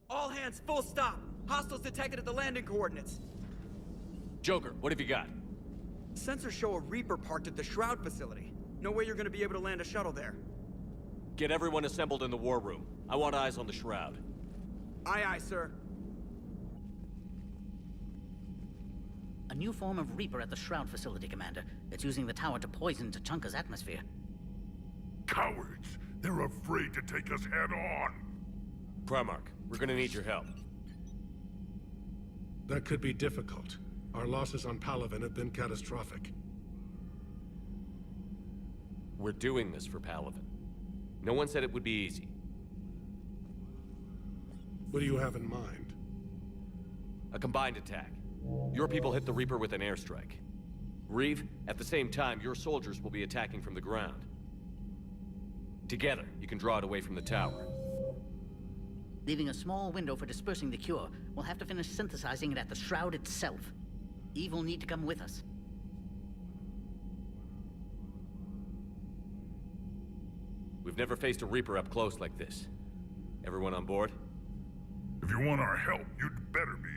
All hands, full stop! Hostiles detected at the landing coordinates. Joker, what have you got? Sensors show a Reaper parked at the Shroud facility. No way you're gonna be able to land a shuttle there. Get everyone assembled in the war room. I want eyes on the Shroud. Aye, aye, sir. A new form of Reaper at the Shroud facility, Commander. It's using the tower to poison Tuchanka's atmosphere. Cowards! They're afraid to take us head-on! Primarch, we're gonna need your help. That could be difficult. Our losses on Palaven have been catastrophic. We're doing this for Palaven. No one said it would be easy. What do you have in mind? A combined attack. Your people hit the Reaper with an airstrike. Reeve, at the same time, your soldiers will be attacking from the ground. Together, you can draw it away from the tower. Leaving a small window for dispersing the cure, we'll have to finish synthesizing it at the Shroud itself. Eve will need to come with us. We've never faced a Reaper up close like this. Everyone on board? If you want our help, you'd better be.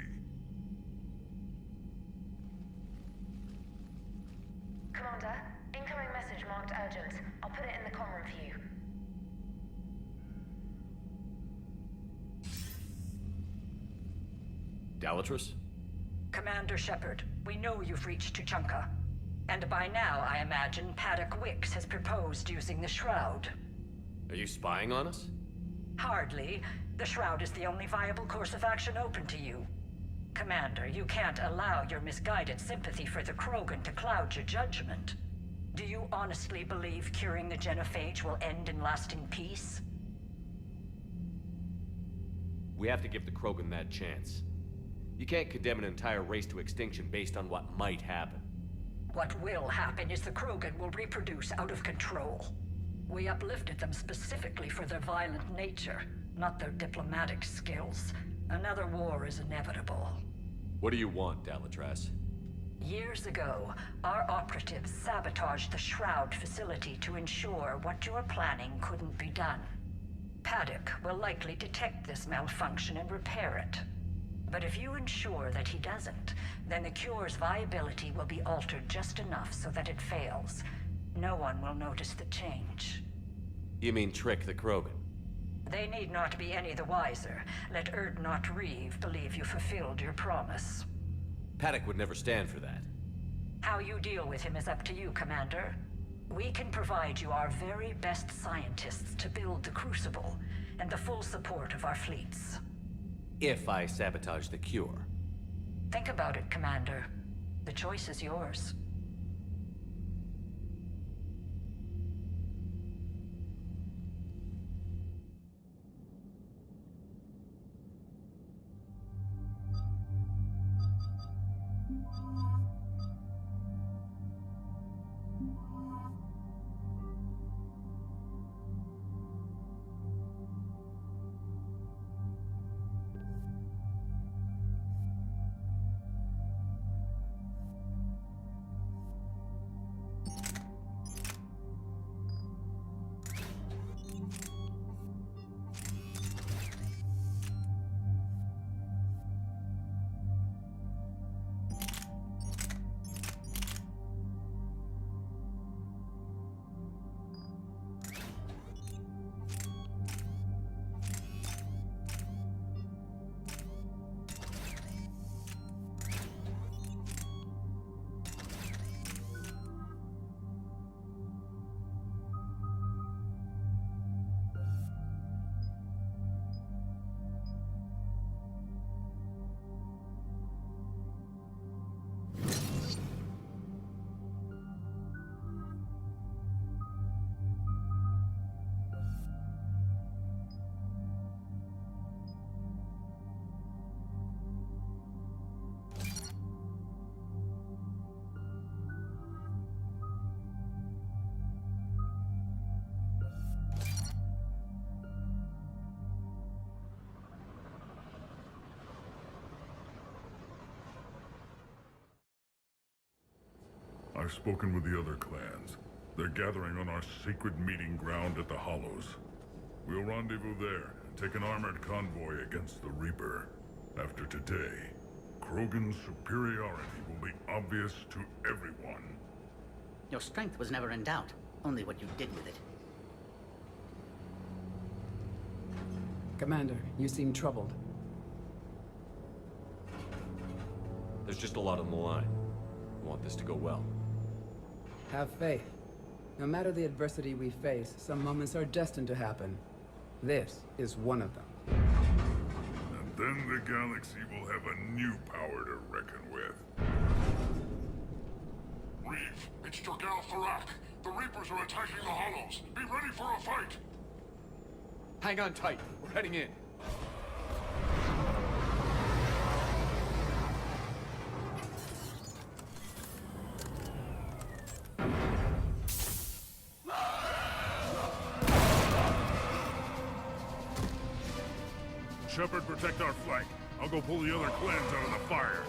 Commander, incoming message marked urgent. I'll put it in the comm room for you. Dalatrus? Commander Shepard, we know you've reached Tuchanka. And by now, I imagine Paddock Wicks has proposed using the Shroud. Are you spying on us? Hardly. The Shroud is the only viable course of action open to you. Commander, you can't allow your misguided sympathy for the Krogan to cloud your judgment. Do you honestly believe curing the genophage will end in lasting peace? We have to give the Krogan that chance. You can't condemn an entire race to extinction based on what might happen. What will happen is the Krogan will reproduce out of control. We uplifted them specifically for their violent nature, not their diplomatic skills. Another war is inevitable. What do you want, Dalatrus? Years ago, our operatives sabotaged the Shroud facility to ensure what you were planning couldn't be done. Paddock will likely detect this malfunction and repair it. But if you ensure that he doesn't, then the cure's viability will be altered just enough so that it fails. No one will notice the change. You mean trick the Krogan? They need not be any the wiser. Let Erdnot Reeve believe you fulfilled your promise. Paddock would never stand for that. How you deal with him is up to you, Commander. We can provide you our very best scientists to build the Crucible, and the full support of our fleets. If I sabotage the cure. Think about it, Commander. The choice is yours. I've spoken with the other clans. They're gathering on our secret meeting ground at the Hollows. We'll rendezvous there and take an armored convoy against the Reaper. After today, Krogan's superiority will be obvious to everyone. Your strength was never in doubt, only what you did with it. Commander, you seem troubled. There's just a lot on the line. I want this to go well. Have faith. No matter the adversity we face, some moments are destined to happen. This is one of them. And then the galaxy will have a new power to reckon with. Reeve, it's Tuchanka. The Reapers are attacking the Hollows. Be ready for a fight! Hang on tight. We're heading in. Shepard, protect our flank. I'll go pull the other clans out of the fire.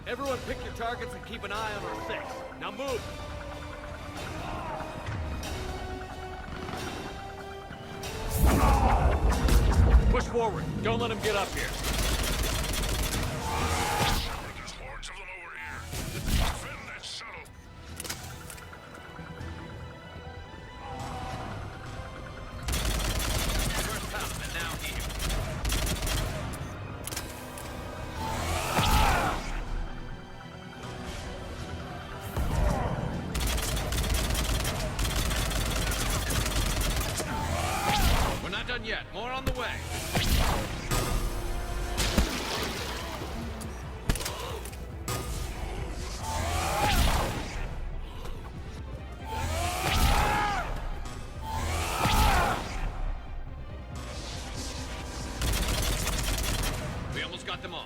Everyone pick your targets and keep an eye on our six. Now move! Push forward. Don't let them get up here. There's hordes of them over here. Defend that shuttle. First out, and now here. We're not done yet. More on the way. We almost got them all.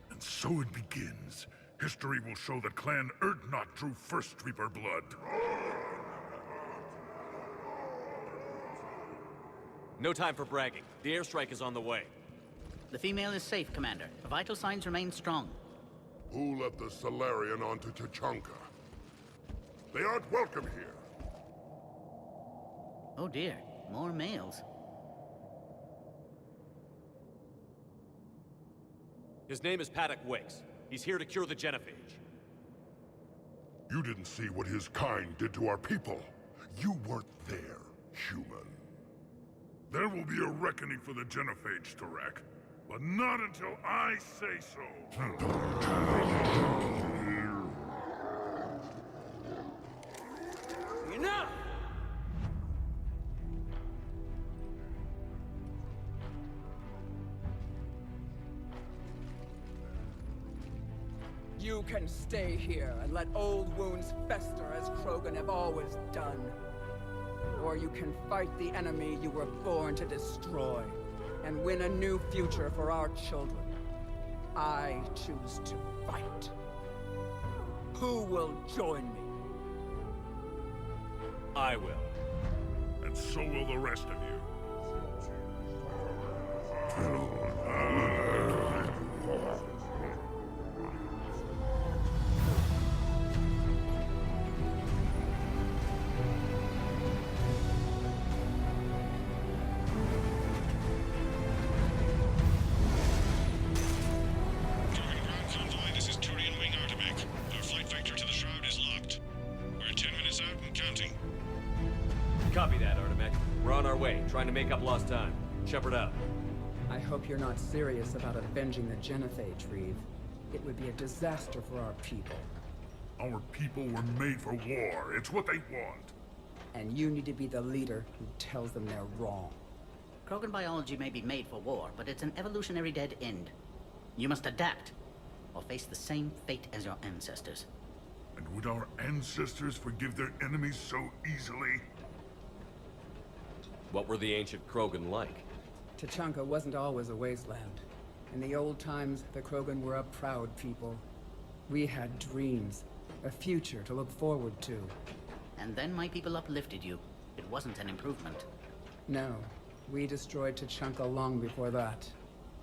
And so it begins. History will show that Clan Erdnot drew first Reaper blood. No time for bragging. The airstrike is on the way. The female is safe, Commander. The vital signs remain strong. Who let the Solarian onto Tuchanka? They aren't welcome here. Oh dear, more males. His name is Paddock Wicks. He's here to cure the genophage. You didn't see what his kind did to our people. You weren't there, human. There will be a reckoning for the genophage, Tarak. But not until I say so. Enough! You can stay here and let old wounds fester as Krogan have always done. Or you can fight the enemy you were born to destroy, and win a new future for our children. I choose to fight. Who will join me? I will. And so will the rest of you. Copy that, Artemek. We're on our way, trying to make up lost time. Shepard out. I hope you're not serious about avenging the genophage, Reeve. It would be a disaster for our people. Our people were made for war. It's what they want. And you need to be the leader who tells them they're wrong. Krogan biology may be made for war, but it's an evolutionary dead end. You must adapt, or face the same fate as your ancestors. And would our ancestors forgive their enemies so easily? What were the ancient Krogan like? Tuchanka wasn't always a wasteland. In the old times, the Krogan were a proud people. We had dreams, a future to look forward to. And then my people uplifted you. It wasn't an improvement. No, we destroyed Tuchanka long before that.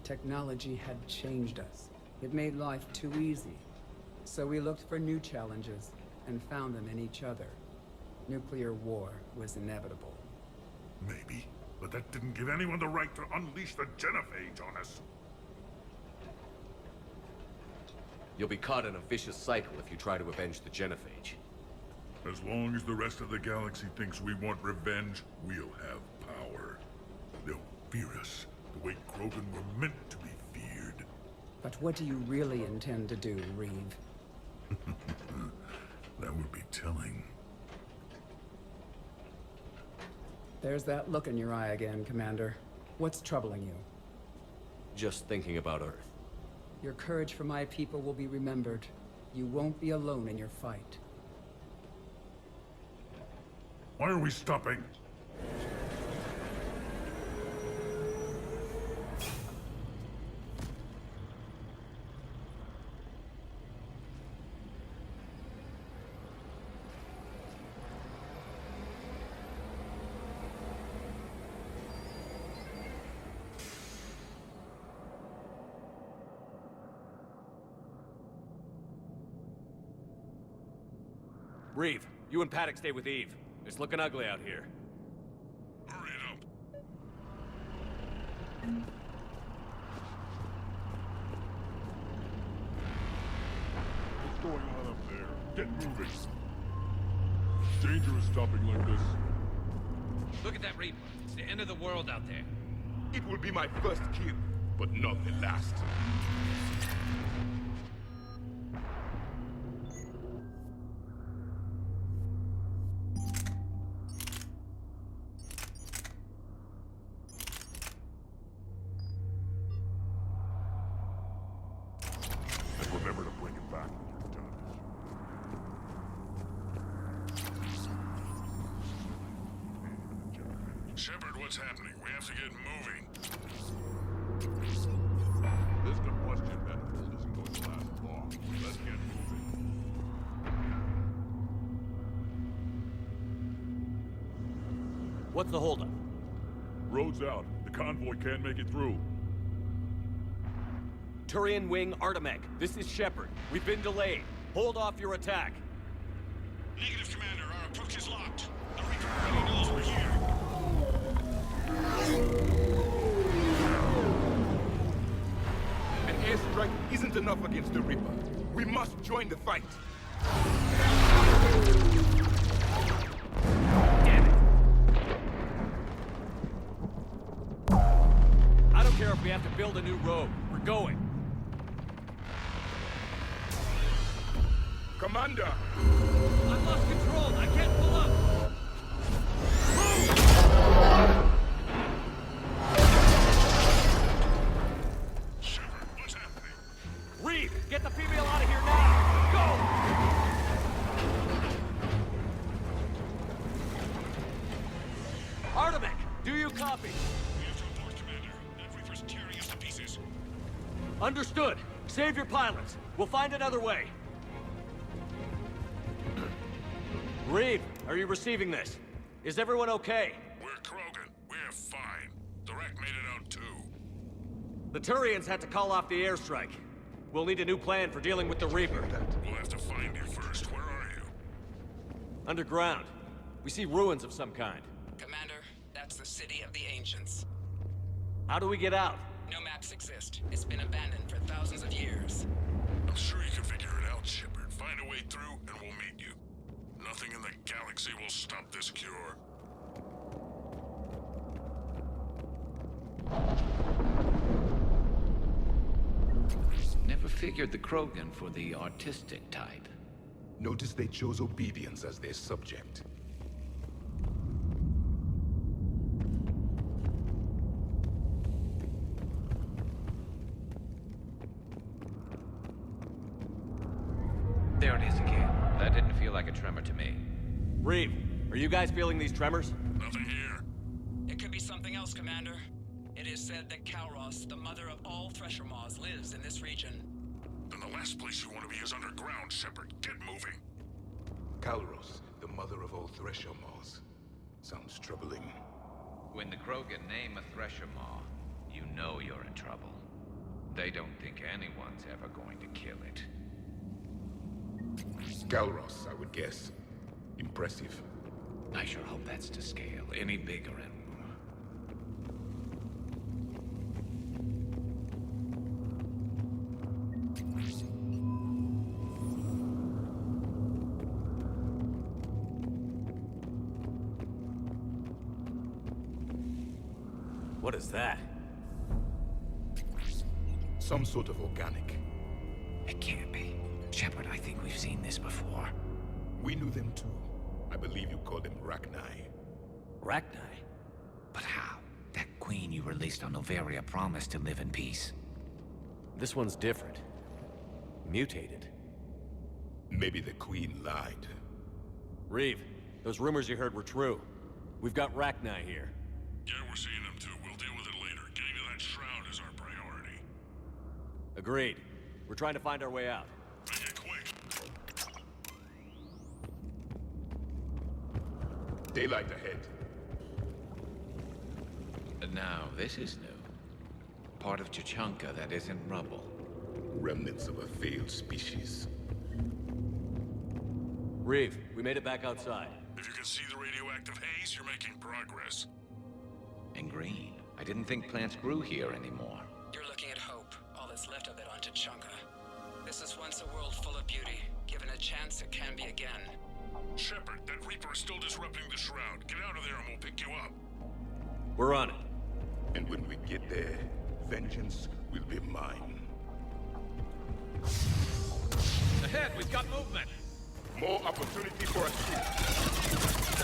Technology had changed us. It made life too easy. So we looked for new challenges, and found them in each other. Nuclear war was inevitable. Maybe, but that didn't give anyone the right to unleash the genophage on us. You'll be caught in a vicious cycle if you try to avenge the genophage. As long as the rest of the galaxy thinks we want revenge, we'll have power. They'll fear us the way Krogan were meant to be feared. But what do you really intend to do, Reeve? That would be telling. There's that look in your eye again, Commander. What's troubling you? Just thinking about Earth. Your courage for my people will be remembered. You won't be alone in your fight. Why are we stopping? Reeve, you and Paddock stay with Eve. It's looking ugly out here. Hurry it up. What's going on up there? Get moving. It's dangerous stopping like this. Look at that Reaper. It's the end of the world out there. It will be my first kill, but not the last. And remember to bring it back when you're done. Shepard, what's happening? We have to get moving. This combustion manifold isn't going to last long. Let's get moving. What's the holdup? Road's out. The convoy can't make it through. Turian Wing Artemec, this is Shepard. We've been delayed. Hold off your attack. Negative, Commander. Our approach is locked. The Reaper already knows we're here. An airstrike isn't enough against the Reaper. We must join the fight. Damn it. I don't care if we have to build a new road. We're going. Commander! I've lost control. I can't pull up. Shepard, what's happening? Reeve, get the female out of here now. Go! Artemec, do you copy? We have to report, Commander. That Reaper's tearing us to pieces. Understood. Save your pilots. We'll find another way. Reeve, are you receiving this? Is everyone okay? We're Krogan. We're fine. The wreck made it out too. The Turians had to call off the airstrike. We'll need a new plan for dealing with the Reaper. We'll have to find you first. Where are you? Underground. We see ruins of some kind. Commander, that's the city of the ancients. How do we get out? No maps exist. It's been abandoned for thousands of years. I'm sure you can figure it out, Shepard. Find a way through, and we'll meet you. Nothing in the galaxy will stop this cure. Never figured the Krogan for the artistic type. Notice they chose obedience as their subject. There it is again. That didn't feel like a tremor to me. Reeve, are you guys feeling these tremors? Nothing here. It could be something else, Commander. It is said that Kalros, the mother of all Thresher Maws, lives in this region. Then the last place you want to be is underground, Shepard. Get moving. Kalros, the mother of all Thresher Maws. Sounds troubling. When the Krogan name a Thresher Maw, you know you're in trouble. They don't think anyone's ever going to kill it. Kalros, I would guess. Impressive. I sure hope that's to scale. Any bigger and... What is that? Some sort of organic. It can't be. Shepard, I think we've seen this before. We knew them too. I believe you call them Rachni. Rachni? But how? That queen you released on Noveria promised to live in peace. This one's different. Mutated. Maybe the queen lied. Reeve, those rumors you heard were true. We've got Rachni here. Yeah, we're seeing them too. We'll deal with it later. Getting to that shroud is our priority. Agreed. We're trying to find our way out. Make it quick. Daylight ahead. Now, this is new. Part of Tuchanka that isn't rubble. Remnants of a failed species. Reeve, we made it back outside. If you can see the radioactive haze, you're making progress. And green. I didn't think plants grew here anymore. You're looking at hope, all that's left of it on Tuchanka. This is once a world full of beauty. Given a chance, it can be again. Shepard, that Reaper is still disrupting the shroud. Get out of there and we'll pick you up. We're on it. And when we get there, vengeance will be mine. Ahead, we've got movement. More opportunity for escape.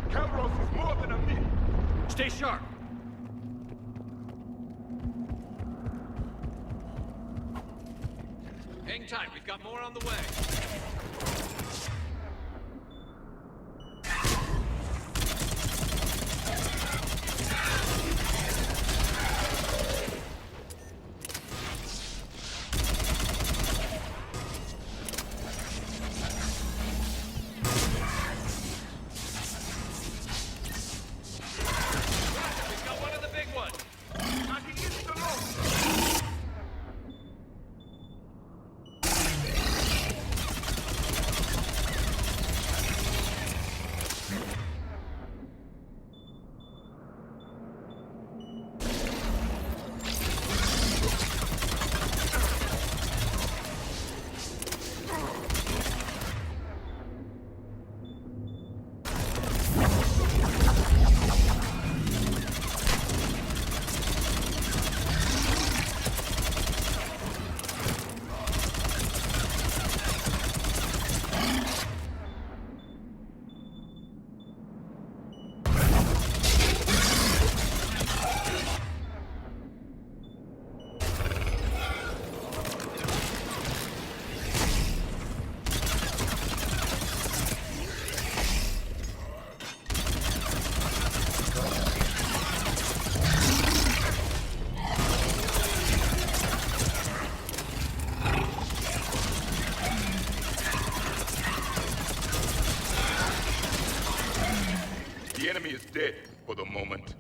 Kalros is more than a myth. Stay sharp. Hang tight, we've got more on the way. The enemy is dead for the moment.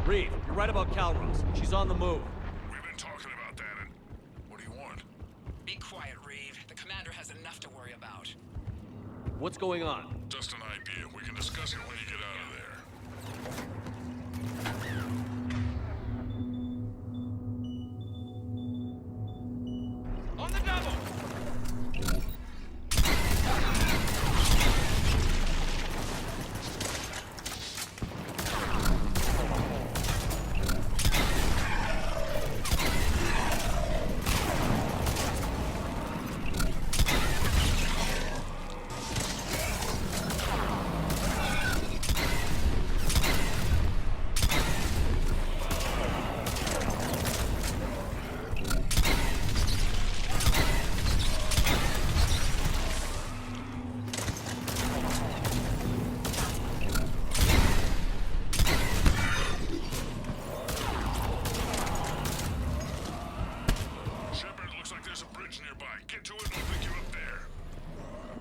Reeve, you're right about Calros. She's on the move. We've been talking about that, and what do you want? Be quiet, Reeve. The commander has enough to worry about. What's going on? Just an idea. We can discuss it when you get out of there. On the double!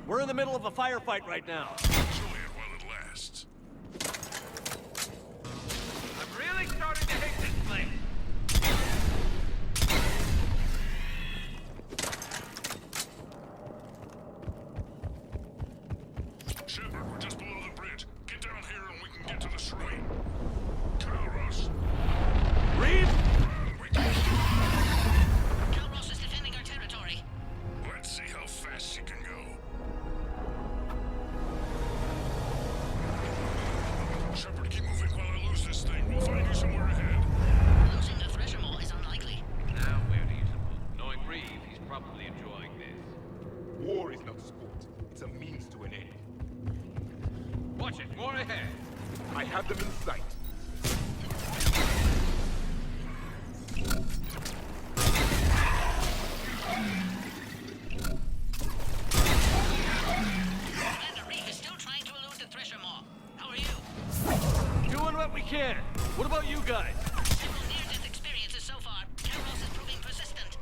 We're in the middle of a firefight right now. Enjoy it while it lasts. I'm really starting to hate this place. Shepard, we're just below the bridge. Get down here and we can get to the shrine. Calros. Reeve! Calros is defending our territory. Let's see how fast she can go. Shepard, keep moving while I lose this thing. We'll find you somewhere ahead. Losing the Thresher Maw is unlikely. Now where do you suppose? Knowing Reeve, he's probably enjoying this. War is no sport. It's a means to an end. Watch it, more ahead. I have them in sight. Commander Reeve is still trying to elude the Thresher Maw. How are you? Doing what we can. What about you guys? Several near-death experiences so far. Calros is proving persistent.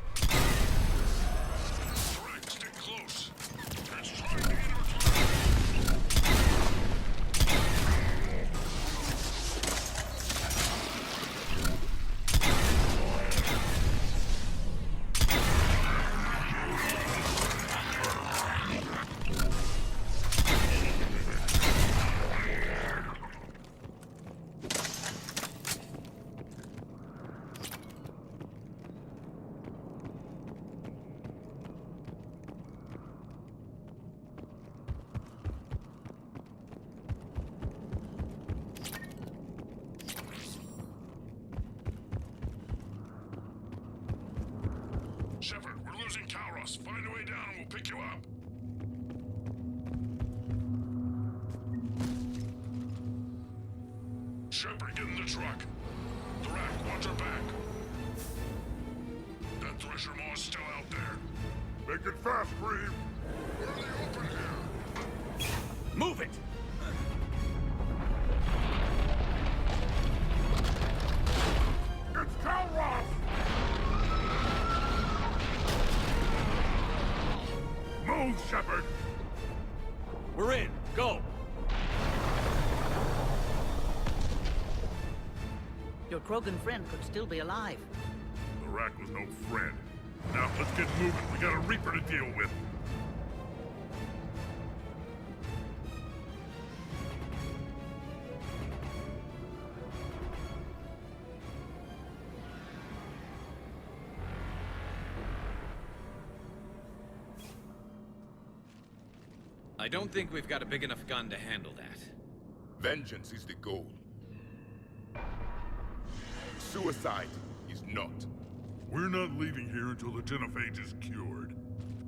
Frank, stick close. It's trying to enter a Shepard, we're losing Calros. Find a way down and we'll pick you up. Shepard, get in the truck. Direct, watch her back. That Thresher Maw is still out there. Make it fast, Reeve. We're in the open here. Move it! It's Calros! Move, Shepard! We're in. Go! Your Krogan friend could still be alive. The Rack was no friend. Now, let's get moving. We got a Reaper to deal with. I don't think we've got a big enough gun to handle that. Vengeance is the goal. Suicide is not. We're not leaving here until the genophage is cured.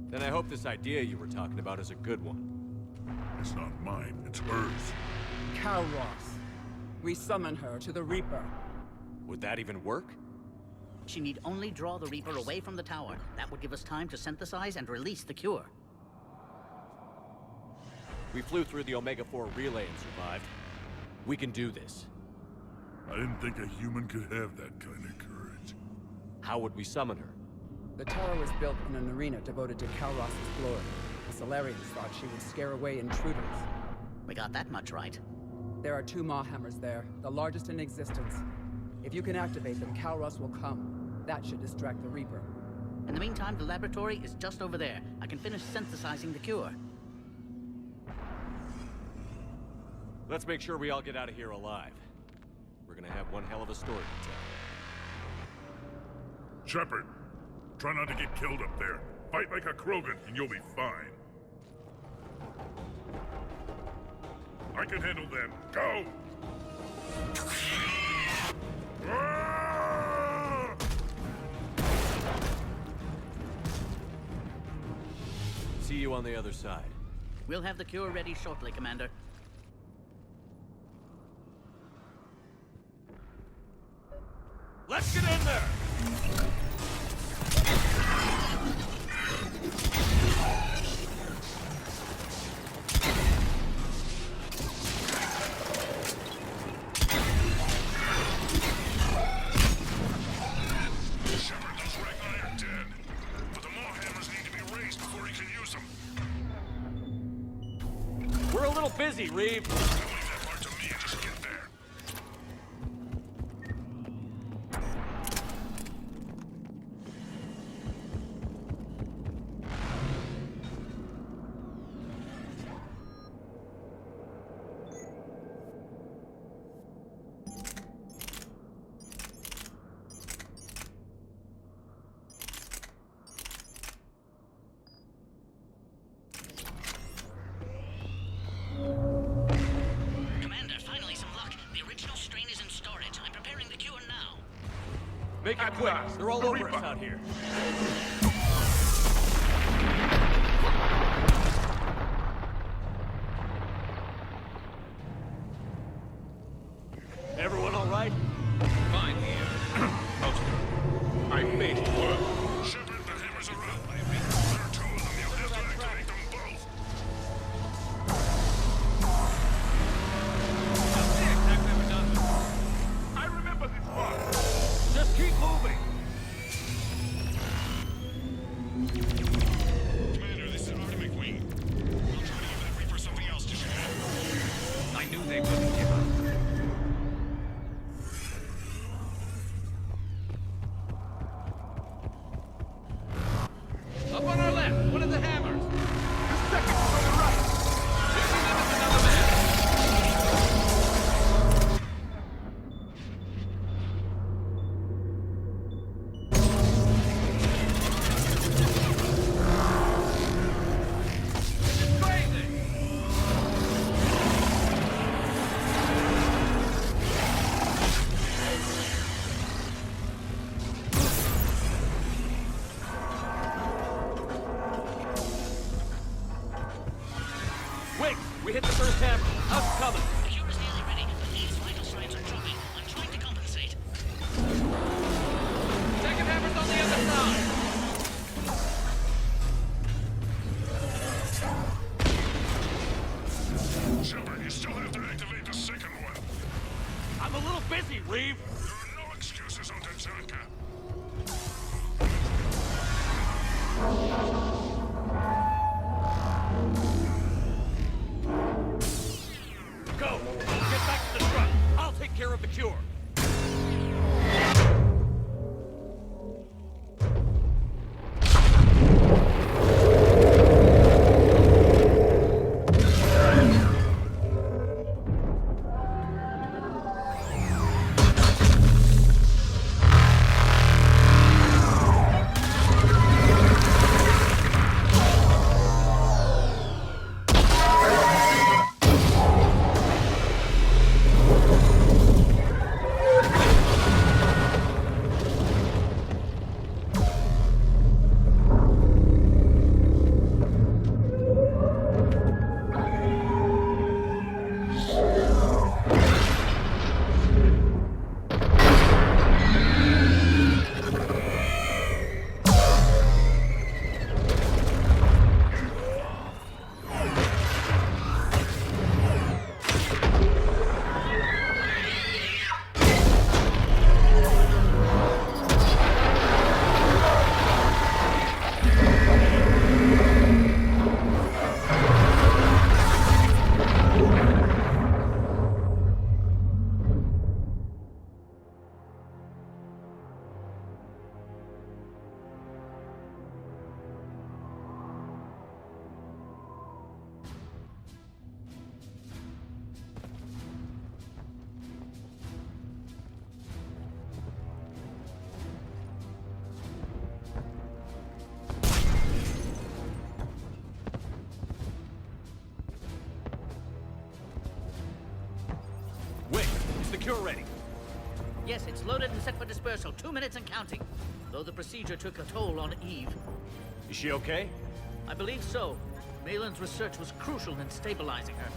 Then I hope this idea you were talking about is a good one. It's not mine, it's hers. Calros. We summon her to the Reaper. Would that even work? She need only draw the Reaper away from the tower. That would give us time to synthesize and release the cure. We flew through the Omega-4 relay and survived. We can do this. I didn't think a human could have that kind of courage. How would we summon her? The tower was built in an arena devoted to Kalros's glory. The Solarians thought she would scare away intruders. We got that much right. There are 2 Maw hammers there, the largest in existence. If you can activate them, Kalros will come. That should distract the Reaper. In the meantime, the laboratory is just over there. I can finish synthesizing the cure. Let's make sure we all get out of here alive. We're gonna have one hell of a story to tell. Shepard, try not to get killed up there. Fight like a Krogan, and you'll be fine. I can handle them. Go! Ah! See you on the other side. We'll have the cure ready shortly, Commander. Let's get in there! Shepard, those Ragnar are dead. But the Maw hammers need to be raised before he can use them. We're a little busy, Reeve. Leave that part to me and just get there. Commander, finally some luck. The original strain is in storage. I'm preparing the cure now. Make it quick. They're all over us out here. Everyone all right? Fine here. Most of them. I made it work. Shepard, the hammers are up. There are 2 of them. You'll have to activate them both. I remember this part. Just keep moving. Commander, this is Atomic Wing. We'll try to give that Reaper something else to shoot at. I knew they wouldn't give up. Up on our left, one of the hammers. The second on the right. Picking up is another man. It's crazy. Wait, we hit the first hammer. How's it coming? The cure is nearly ready, but these vital signs are dropping. I'm trying to compensate. Second hammer's on the other side. Shepard, you still have to activate the second one. I'm a little busy, Reeve. There are no excuses on Tuchanka. Go. Ships loaded and set for dispersal. 2 minutes and counting. Though the procedure took a toll on Eve. Is she okay? I believe so. Malin's research was crucial in stabilizing her.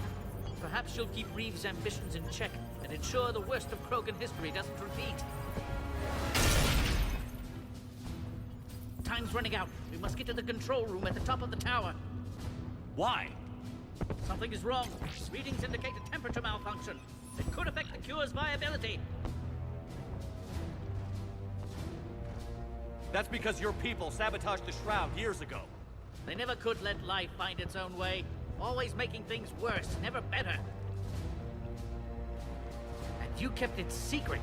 Perhaps she'll keep Reeve's ambitions in check and ensure the worst of Krogan history doesn't repeat. Time's running out. We must get to the control room at the top of the tower. Why? Something is wrong. Readings indicate a temperature malfunction. It could affect the cure's viability. That's because your people sabotaged the Shroud years ago. They never could let life find its own way. Always making things worse, never better. And you kept it secret.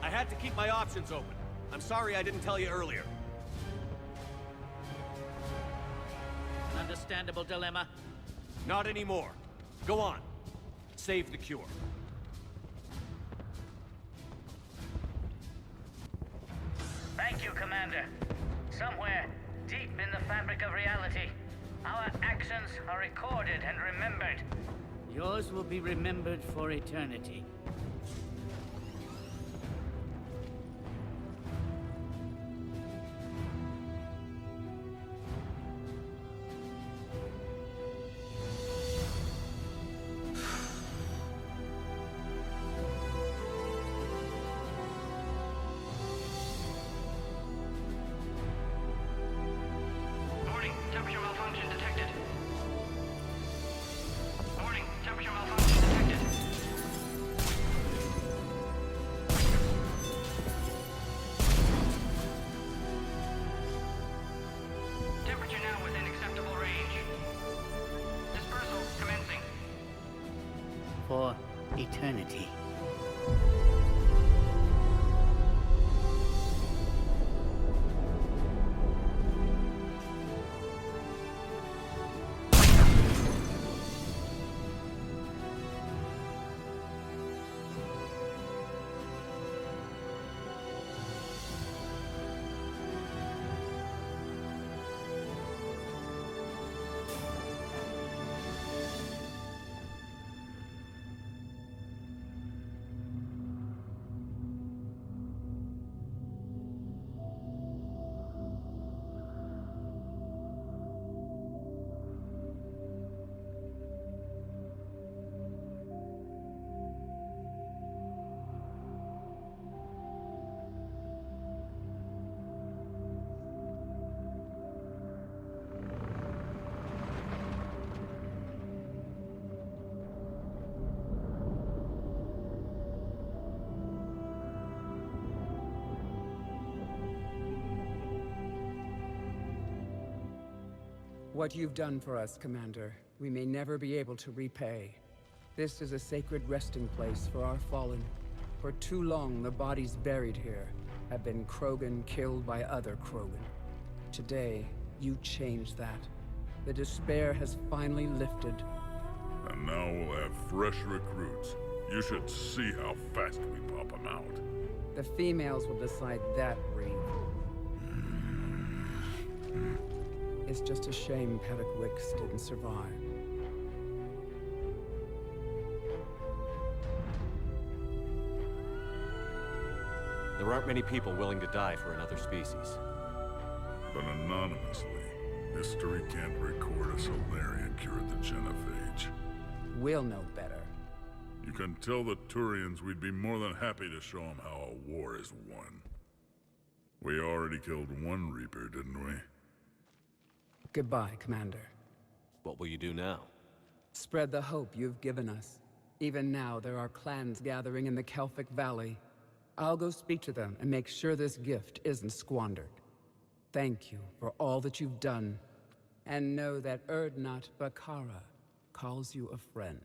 I had to keep my options open. I'm sorry I didn't tell you earlier. An understandable dilemma. Not anymore. Go on. Save the cure. Thank you, Commander. Somewhere, deep in the fabric of reality, our actions are recorded and remembered. Yours will be remembered for eternity. Warning, temperature malfunction detected. Warning, temperature malfunction detected. Temperature now within acceptable range. Dispersal commencing. For eternity. What you've done for us, Commander, we may never be able to repay. This is a sacred resting place for our fallen. For too long, the bodies buried here have been Krogan killed by other Krogan. Today, you changed that. The despair has finally lifted. And now we'll have fresh recruits. You should see how fast we pop them out. The females will decide that, Reeve. It's just a shame Paddock Wicks didn't survive. There aren't many people willing to die for another species. But anonymously, history can't record a Solarian cured the genophage. We'll know better. You can tell the Turians we'd be more than happy to show them how a war is won. We already killed one Reaper, didn't we? Goodbye, Commander. What will you do now? Spread the hope you've given us. Even now, there are clans gathering in the Kelphic Valley. I'll go speak to them and make sure this gift isn't squandered. Thank you for all that you've done. And know that Erdnot Bakara calls you a friend.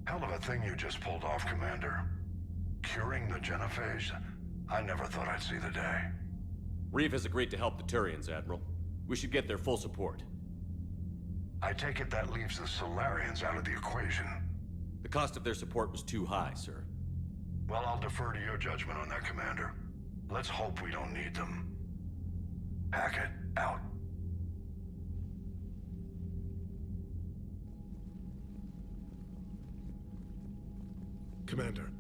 Hell of a thing you just pulled off, Commander. Curing the genophage? I never thought I'd see the day. Reeve has agreed to help the Turians, Admiral. We should get their full support. I take it that leaves the Solarians out of the equation. The cost of their support was too high, sir. Well, I'll defer to your judgment on that, Commander. Let's hope we don't need them. Hackett, out. Commander,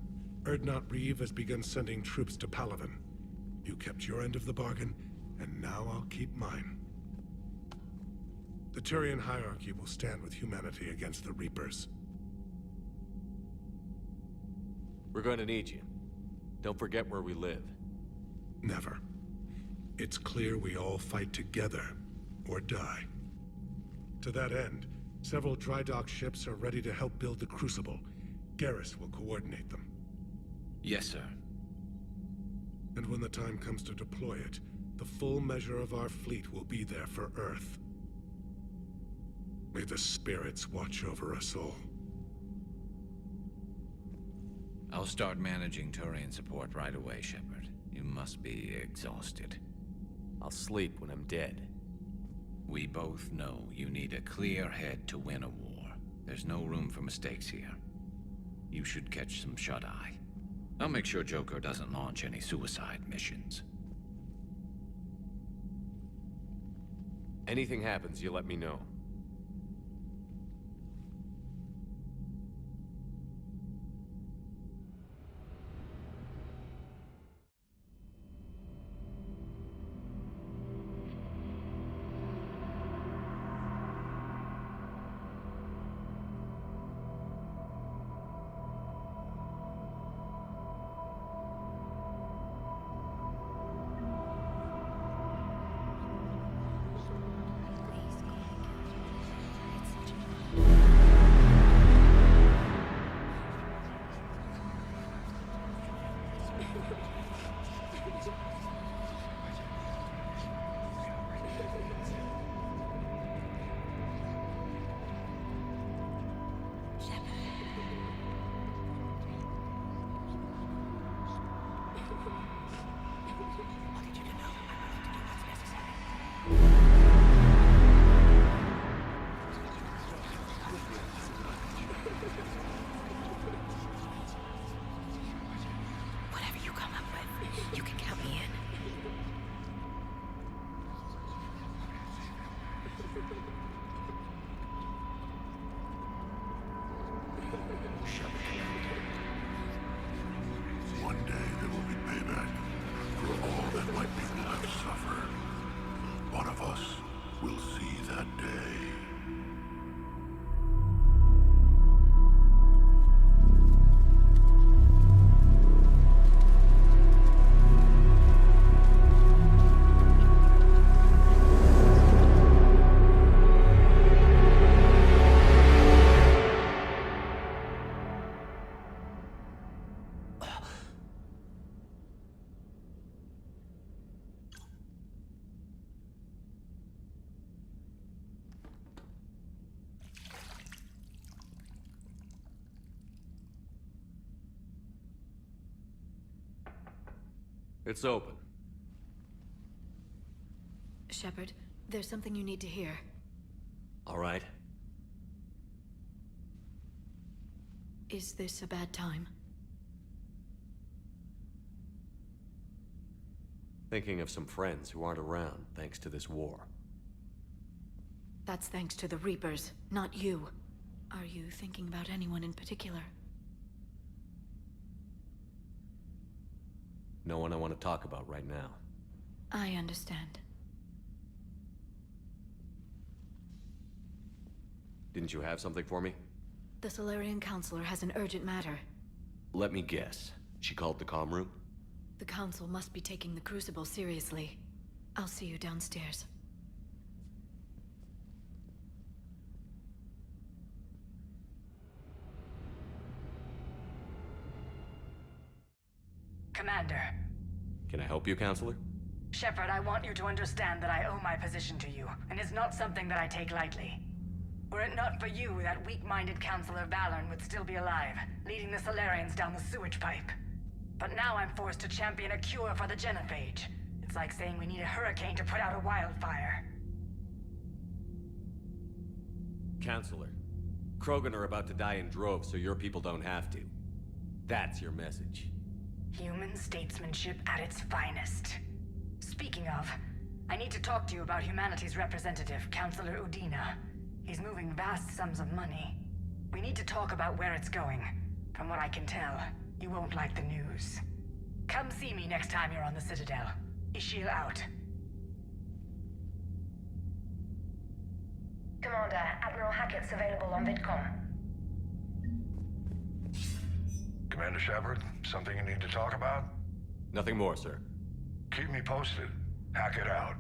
Erdnot Reeve has begun sending troops to Palaven. You kept your end of the bargain, and now I'll keep mine. The Turian hierarchy will stand with humanity against the Reapers. We're going to need you. Don't forget where we live. Never. It's clear we all fight together, or die. To that end, several dry dock ships are ready to help build the Crucible. Garrus will coordinate them. Yes, sir. And when the time comes to deploy it, the full measure of our fleet will be there for Earth. May the spirits watch over us all. I'll start managing Turian support right away, Shepard. You must be exhausted. I'll sleep when I'm dead. We both know you need a clear head to win a war. There's no room for mistakes here. You should catch some shut-eye. I'll make sure Joker doesn't launch any suicide missions. Anything happens, you let me know. One day there will be payback for all that my people have suffered. One of us will see that day. It's open. Shepard, there's something you need to hear. All right. Is this a bad time? Thinking of some friends who aren't around thanks to this war. That's thanks to the Reapers, not you. Are you thinking about anyone in particular? No one I want to talk about right now. I understand. Didn't you have something for me? The Solarian Counselor has an urgent matter. Let me guess. She called the comm room? The Council must be taking the Crucible seriously. I'll see you downstairs. Commander. Can I help you, Counselor? Shepard, I want you to understand that I owe my position to you, and it's not something that I take lightly. Were it not for you, that weak-minded Counselor Valorn would still be alive, leading the Solarians down the sewage pipe. But now I'm forced to champion a cure for the genophage. It's like saying we need a hurricane to put out a wildfire. Counselor, Krogan are about to die in droves so your people don't have to. That's your message. Human statesmanship at its finest. Speaking of, I need to talk to you about humanity's representative, Counselor Udina. He's moving vast sums of money. We need to talk about where it's going. From what I can tell, you won't like the news. Come see me next time you're on the Citadel. Ishil out. Commander, Admiral Hackett's available on VidCom. Commander Shepard, something you need to talk about? Nothing more, sir. Keep me posted. Hackett out.